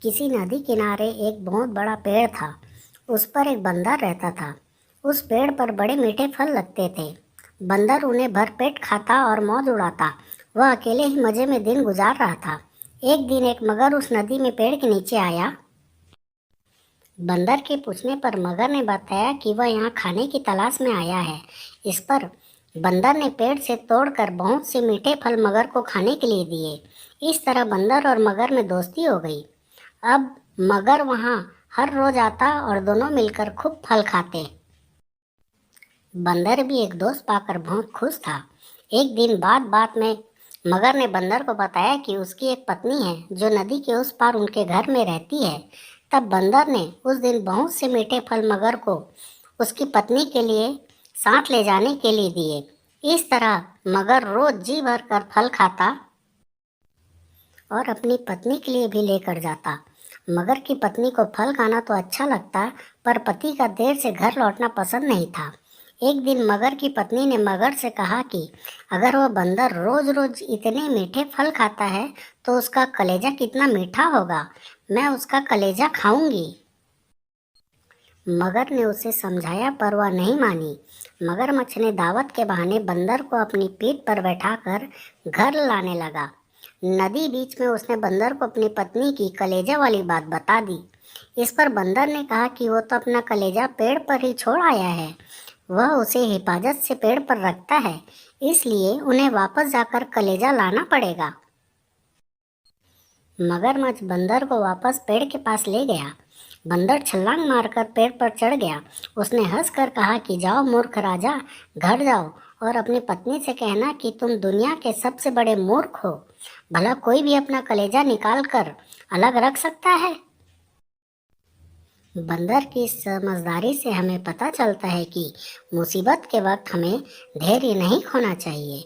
किसी नदी किनारे एक बहुत बड़ा पेड़ था। उस पर एक बंदर रहता था। उस पेड़ पर बड़े मीठे फल लगते थे। बंदर उन्हें भरपेट खाता और मौज उड़ाता। वह अकेले ही मजे में दिन गुजार रहा था। एक दिन एक मगर उस नदी में पेड़ के नीचे आया। बंदर के पूछने पर मगर ने बताया कि वह यहाँ खाने की तलाश में आया है। इस पर बंदर ने पेड़ से तोड़कर बहुत से मीठे फल मगर को खाने के लिए दिए। इस तरह बंदर और मगर में दोस्ती हो गई। अब मगर वहाँ हर रोज आता और दोनों मिलकर खूब फल खाते। बंदर भी एक दोस्त पाकर बहुत खुश था। एक दिन बात बात में मगर ने बंदर को बताया कि उसकी एक पत्नी है जो नदी के उस पार उनके घर में रहती है। तब बंदर ने उस दिन बहुत से मीठे फल मगर को उसकी पत्नी के लिए साथ ले जाने के लिए दिए। इस तरह मगर रोज जी भर कर फल खाता और अपनी पत्नी के लिए भी लेकर जाता। मगर की पत्नी को फल खाना तो अच्छा लगता, पर पति का देर से घर लौटना पसंद नहीं था। एक दिन मगर की पत्नी ने मगर से कहा कि अगर वह बंदर रोज रोज इतने मीठे फल खाता है तो उसका कलेजा कितना मीठा होगा। मैं उसका कलेजा खाऊंगी। मगर ने उसे समझाया पर वह नहीं मानी। मगरमच्छ ने दावत के बहाने बंदर को अपनी पीठ पर बैठाकर घर लाने लगा। नदी बीच में उसने बंदर को अपनी पत्नी की कलेजा वाली बात बता दी। इस पर बंदर ने कहा कि वो तो अपना कलेजा पेड़ पर ही छोड़ आया है। वह उसे हिफाजत से पेड़ पर रखता है, इसलिए उन्हें वापस जाकर कलेजा लाना पड़ेगा। मगरमच्छ बंदर को वापस पेड़ के पास ले गया। बंदर छलांग मारकर पेड़ पर चढ़ गया। उसने हंसकर कहा कि जाओ मूर्ख राजा, घर जाओ और अपनी पत्नी से कहना कि तुम दुनिया के सबसे बड़े मूर्ख हो। भला कोई भी अपना कलेजा निकाल कर अलग रख सकता है। बंदर की समझदारी से हमें पता चलता है कि मुसीबत के वक्त हमें धैर्य नहीं खोना चाहिए।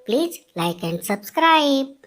Please like and subscribe.